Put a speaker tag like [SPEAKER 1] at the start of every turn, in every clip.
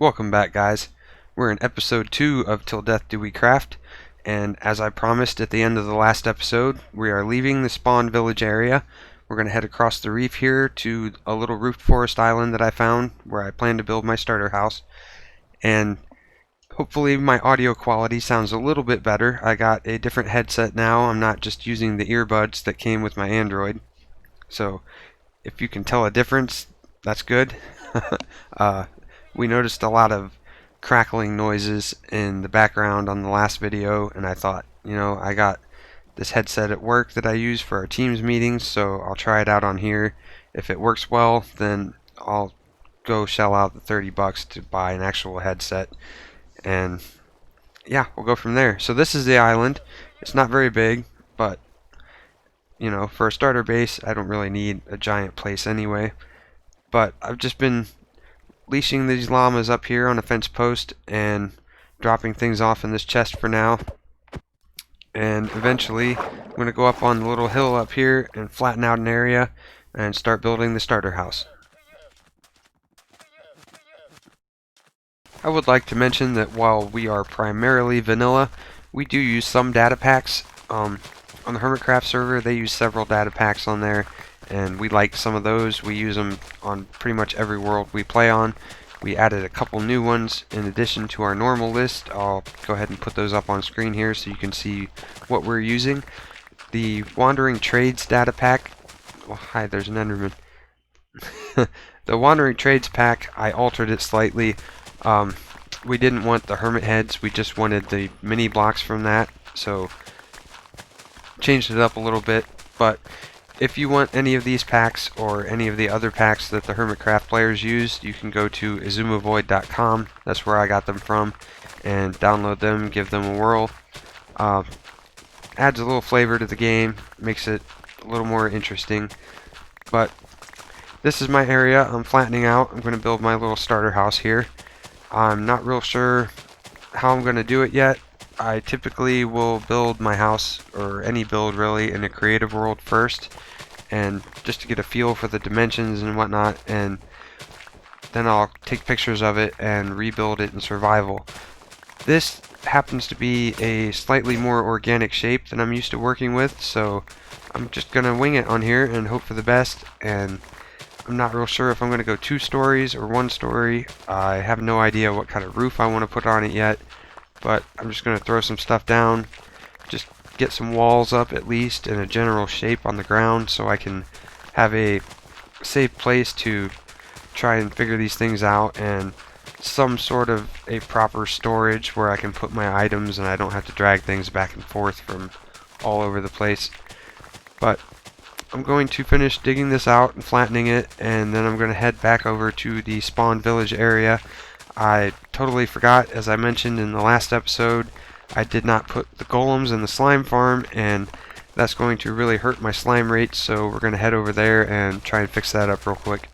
[SPEAKER 1] Welcome back, guys. We're in episode 2 of Till Death Do We Craft, and as I promised at the end of the last episode, we are leaving the spawn village area. We're going to head across the reef here to a little roofed forest island that I found where I plan to build my starter house. And hopefully my audio quality sounds a little bit better. I got a different headset now. I'm not just using the earbuds that came with my Android. So if you can tell a difference, that's good. We noticed a lot of crackling noises in the background on the last video, and I thought, I got this headset at work that I use for our Teams meetings, so I'll try it out on here. If it works well, then I'll go shell out the $30 to buy an actual headset, and yeah, we'll go from there. So this is the island. It's not very big, but for a starter base, I don't really need a giant place anyway. But I've just been leashing these llamas up here on a fence post and dropping things off in this chest for now. And eventually, I'm going to go up on the little hill up here and flatten out an area and start building the starter house. I would like to mention that while we are primarily vanilla, we do use some data packs. On the Hermitcraft server, they use several data packs on there, and we like some of those. We use them on pretty much every world we play on. We added a couple new ones in addition to our normal list. I'll go ahead and put those up on screen here so you can see what we're using. The Wandering Trades data pack. Oh, hi, there's an Enderman. The Wandering Trades pack, I altered it slightly. We didn't want the hermit heads, we just wanted the mini blocks from that, so changed it up a little bit. But if you want any of these packs or any of the other packs that the Hermitcraft players use, you can go to izumavoid.com. That's where I got them from, and download them, give them a whirl. Adds a little flavor to the game, makes it a little more interesting. But this is my area. I'm flattening out. I'm going to build my little starter house here. I'm not real sure how I'm going to do it yet. I typically will build my house, or any build really, in a creative world first, and just to get a feel for the dimensions and whatnot, and then I'll take pictures of it and rebuild it in survival. This happens to be a slightly more organic shape than I'm used to working with, so I'm just gonna wing it on here and hope for the best. And I'm not real sure if I'm gonna go 2 stories or 1 story. I have no idea what kind of roof I want to put on it yet, but I'm just gonna throw some stuff down, just get some walls up at least in a general shape on the ground so I can have a safe place to try and figure these things out, and some sort of a proper storage where I can put my items and I don't have to drag things back and forth from all over the place. But I'm going to finish digging this out and flattening it, and then I'm going to head back over to the spawn village area. I totally forgot, as I mentioned in the last episode, I did not put the golems in the slime farm, and that's going to really hurt my slime rates, so we're going to head over there and try and fix that up real quick.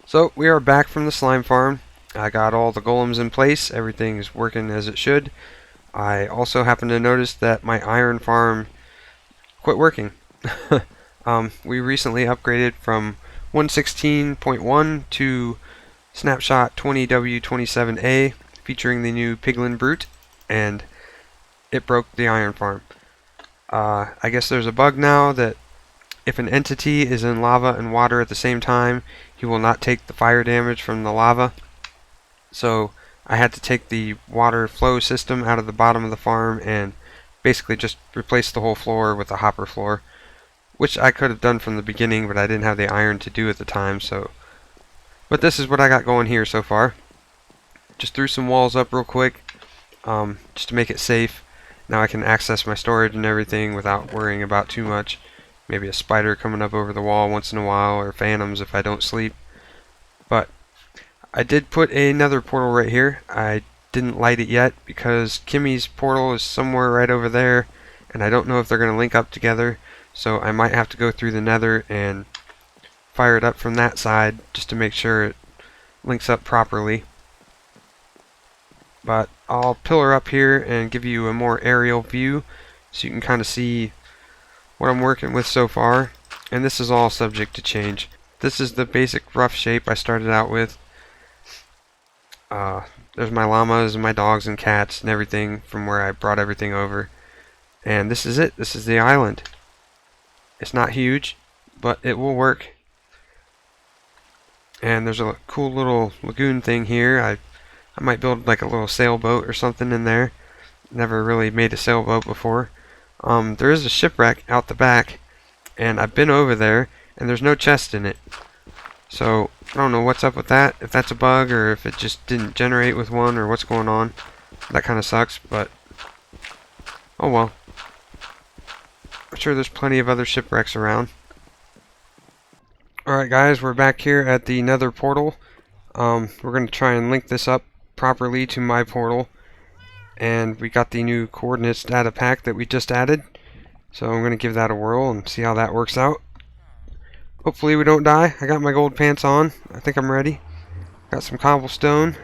[SPEAKER 1] So we are back from the slime farm. I got all the golems in place, everything is working as it should. I also happened to notice that my iron farm quit working. We recently upgraded from 116.1 to Snapshot 20W27A, featuring the new Piglin Brute, and it broke the iron farm. I guess there's a bug now that if an entity is in lava and water at the same time, he will not take the fire damage from the lava. So I had to take the water flow system out of the bottom of the farm and basically just replace the whole floor with a hopper floor, which I could have done from the beginning, but I didn't have the iron to do at the time. But this is what I got going here so far. Just threw some walls up real quick, just to make it safe. Now I can access my storage and everything without worrying about too much. Maybe a spider coming up over the wall once in a while, or phantoms if I don't sleep. But I did put a Nether Portal right here. I didn't light it yet because Kimmy's portal is somewhere right over there, and I don't know if they're going to link up together. So I might have to go through the nether and fire it up from that side just to make sure it links up properly. But I'll pillar up here and give you a more aerial view so you can kind of see what I'm working with so far. And this is all subject to change. This is the basic rough shape I started out with. There's my llamas and my dogs and cats and everything from where I brought everything over. And this is it. This is the island. It's not huge, but it will work. And there's a cool little lagoon thing here. I might build like a little sailboat or something in there. Never really made a sailboat before. There is a shipwreck out the back, and I've been over there, and there's no chest in it. So I don't know what's up with that. If that's a bug or if it just didn't generate with one or what's going on. That kind of sucks, but oh well. I'm sure there's plenty of other shipwrecks around. Alright guys, we're back here at the Nether Portal. We're going to try and link this up properly to my portal. And we got the new coordinates data pack that we just added. So I'm going to give that a whirl and see how that works out. Hopefully we don't die. I got my gold pants on. I think I'm ready. Got some cobblestone.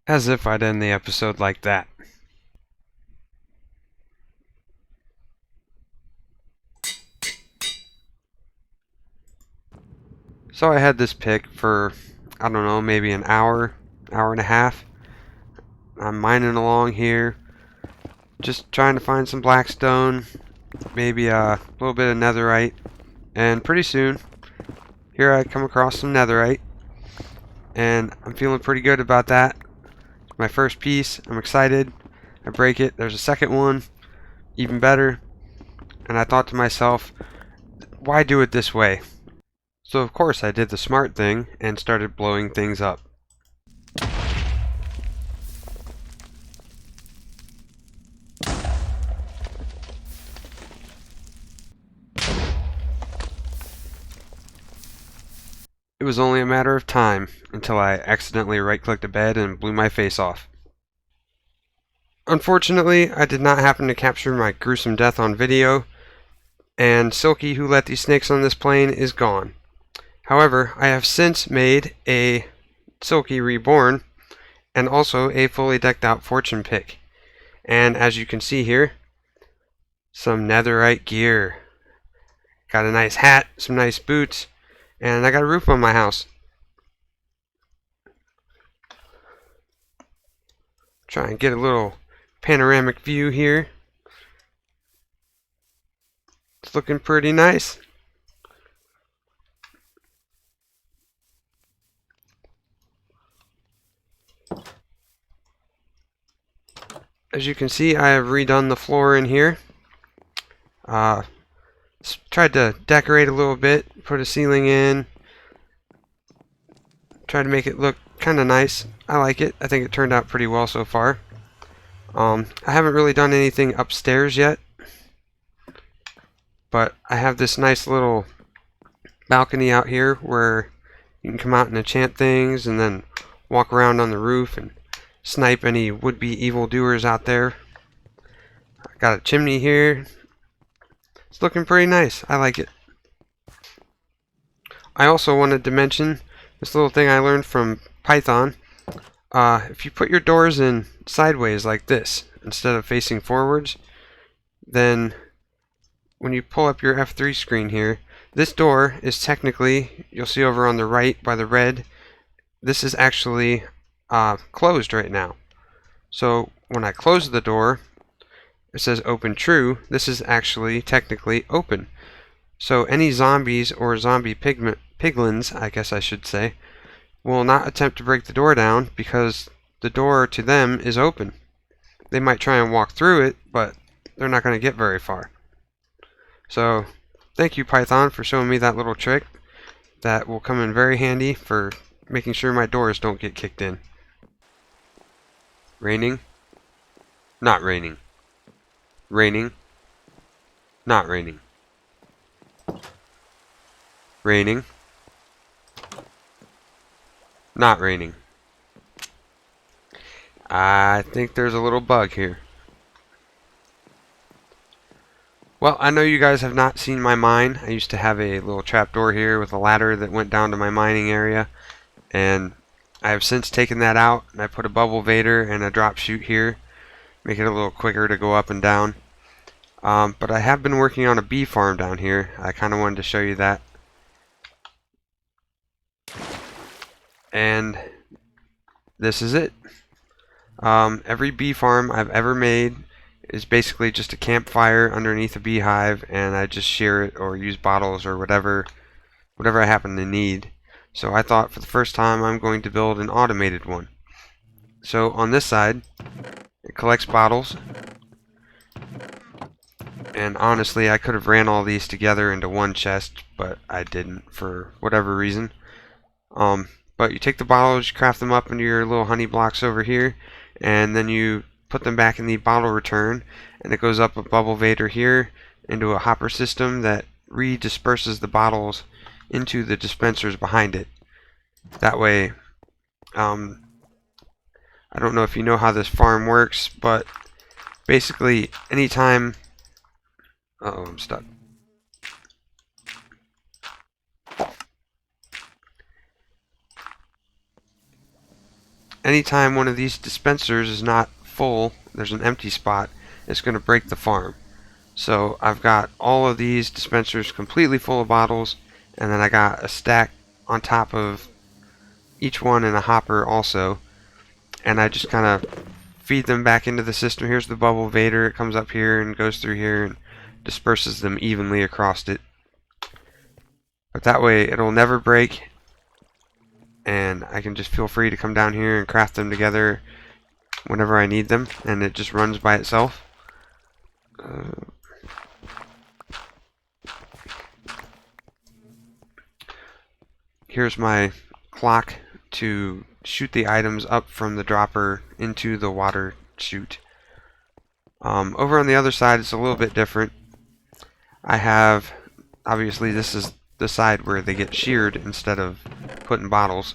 [SPEAKER 1] As if I'd end the episode like that. So I had this pick for, I don't know, maybe an hour, hour and a half. I'm mining along here, just trying to find some blackstone, maybe a little bit of netherite, and pretty soon, here I come across some netherite, and I'm feeling pretty good about that. It's my first piece, I'm excited. I break it, there's a second one, even better, and I thought to myself, why do it this way? So of course I did the smart thing and started blowing things up. It was only a matter of time until I accidentally right-clicked a bed and blew my face off. Unfortunately, I did not happen to capture my gruesome death on video, and Silky, who let these snakes on this plane, is gone. However, I have since made a Silky Reborn and also a fully decked out fortune pick. And as you can see here, some netherite gear. Got a nice hat, some nice boots, and I got a roof on my house. Try and get a little panoramic view here. It's looking pretty nice. As you can see, I have redone the floor in here. Tried to decorate a little bit, put a ceiling in, tried to make it look kind of nice. I like it. I think it turned out pretty well so far. I haven't really done anything upstairs yet, but I have this nice little balcony out here where you can come out and enchant things and then walk around on the roof and snipe any would-be evildoers out there. I got a chimney here. It's looking pretty nice. I like it. I also wanted to mention this little thing I learned from Python. If you put your doors in sideways like this instead of facing forwards, then when you pull up your F3 screen here, this door is technically, you'll see over on the right by the red, this is actually closed right now. So when I close the door, it says open true. This is actually technically open. So any zombies or zombie piglins, I guess I should say, will not attempt to break the door down because the door to them is open. They might try and walk through it, but they're not going to get very far. So thank you, Python, for showing me that little trick. That will come in very handy for making sure my doors don't get kicked in. Raining? Not raining. Raining? Not raining. Raining? Not raining. I think there's a little bug here. Well, I know you guys have not seen my mine. I used to have a little trapdoor here with a ladder that went down to my mining area, and I have since taken that out and I put a bubble vader and a drop chute here, make it a little quicker to go up and down. But I have been working on a bee farm down here. I kind of wanted to show you that. And this is it. Every bee farm I've ever made is basically just a campfire underneath a beehive, and I just shear it or use bottles or whatever I happen to need. So I thought for the first time I'm going to build an automated one. So on this side, it collects bottles, and honestly I could have ran all these together into one chest, but I didn't for whatever reason. But you take the bottles, you craft them up into your little honey blocks over here, and then you put them back in the bottle return, and it goes up a bubble vader here into a hopper system that redisperses the bottles into the dispensers behind it. That way, I don't know if you know how this farm works, but basically anytime... Uh-oh, I'm stuck. anytime one of these dispensers is not full, there's an empty spot, it's going to break the farm. So I've got all of these dispensers completely full of bottles, and then I got a stack on top of each one in a hopper also, and I just kind of feed them back into the system. Here's the bubble vader. It comes up here and goes through here and disperses them evenly across it. But that way it'll never break, and I can just feel free to come down here and craft them together whenever I need them, and it just runs by itself. Here's my clock to shoot the items up from the dropper into the water chute. Over on the other side, it's a little bit different. I have, obviously this is the side where they get sheared instead of put in bottles.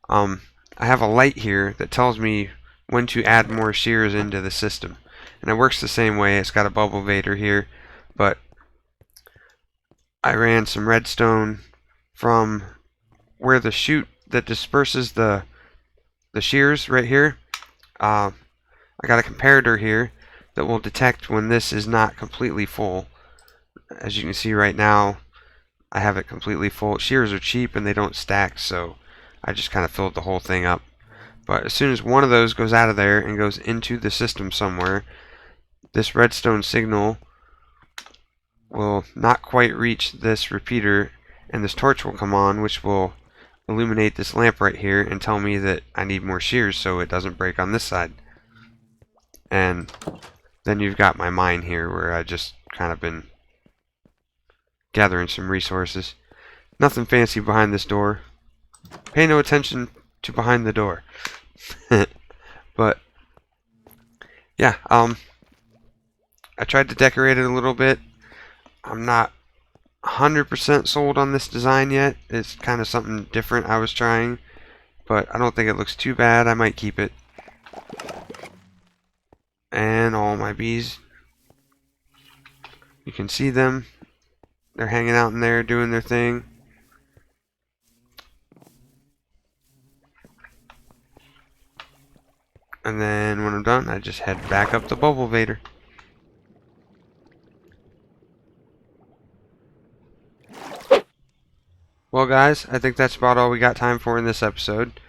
[SPEAKER 1] I have a light here that tells me when to add more shears into the system. And it works the same way. It's got a bubble vader here, but I ran some redstone from where the chute that disperses the shears right here. I got a comparator here that will detect when this is not completely full. As you can see right now, I have it completely full. Shears are cheap and they don't stack, so I just kind of filled the whole thing up. But as soon as one of those goes out of there and goes into the system somewhere, this redstone signal will not quite reach this repeater, and this torch will come on, which will illuminate this lamp right here and tell me that I need more shears so it doesn't break on this side. And then you've got my mine here where I just kind of been gathering some resources. Nothing fancy behind this door. Pay no attention to behind the door. But yeah, I tried to decorate it a little bit. I'm not 100% sold on this design yet. It's kind of something different I was trying, but I don't think it looks too bad. I might keep it. And all my bees, you can see them. They're hanging out in there doing their thing. And then when I'm done, I just head back up the bubble vader. Well guys, I think that's about all we got time for in this episode.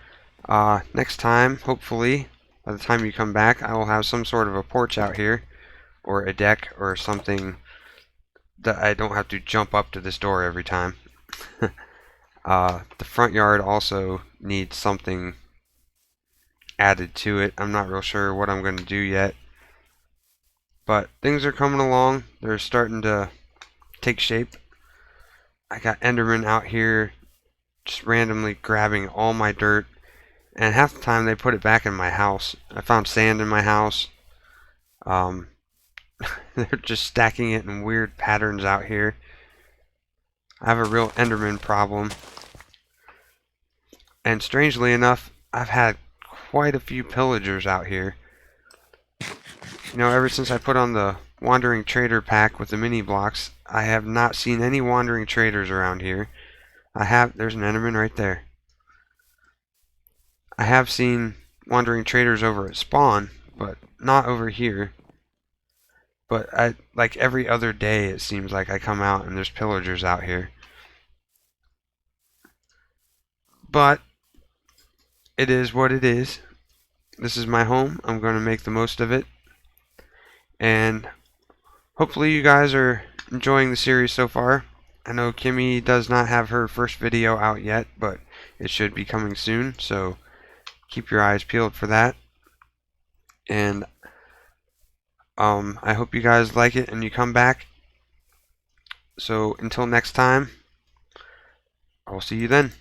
[SPEAKER 1] Next time, hopefully, by the time you come back, I will have some sort of a porch out here, or a deck, or something that I don't have to jump up to this door every time. The front yard also needs something added to it. I'm not real sure what I'm going to do yet. But things are coming along. They're starting to take shape. I got Enderman out here just randomly grabbing all my dirt, and half the time they put it back in my house. I found sand in my house. They're just stacking it in weird patterns out here. I have a real Enderman problem. And strangely enough, I've had quite a few pillagers out here. You know, ever since I put on the Wandering Trader pack with the mini blocks, I have not seen any wandering traders around here. There's an Enderman right there. I have seen wandering traders over at spawn, but not over here. But like every other day it seems like I come out and there's pillagers out here. But it is what it is. This is my home. I'm going to make the most of it. And hopefully you guys are enjoying the series so far. I know Kimmy does not have her first video out yet, but it should be coming soon, so keep your eyes peeled for that. And I hope you guys like it and you come back. So until next time, I will see you then.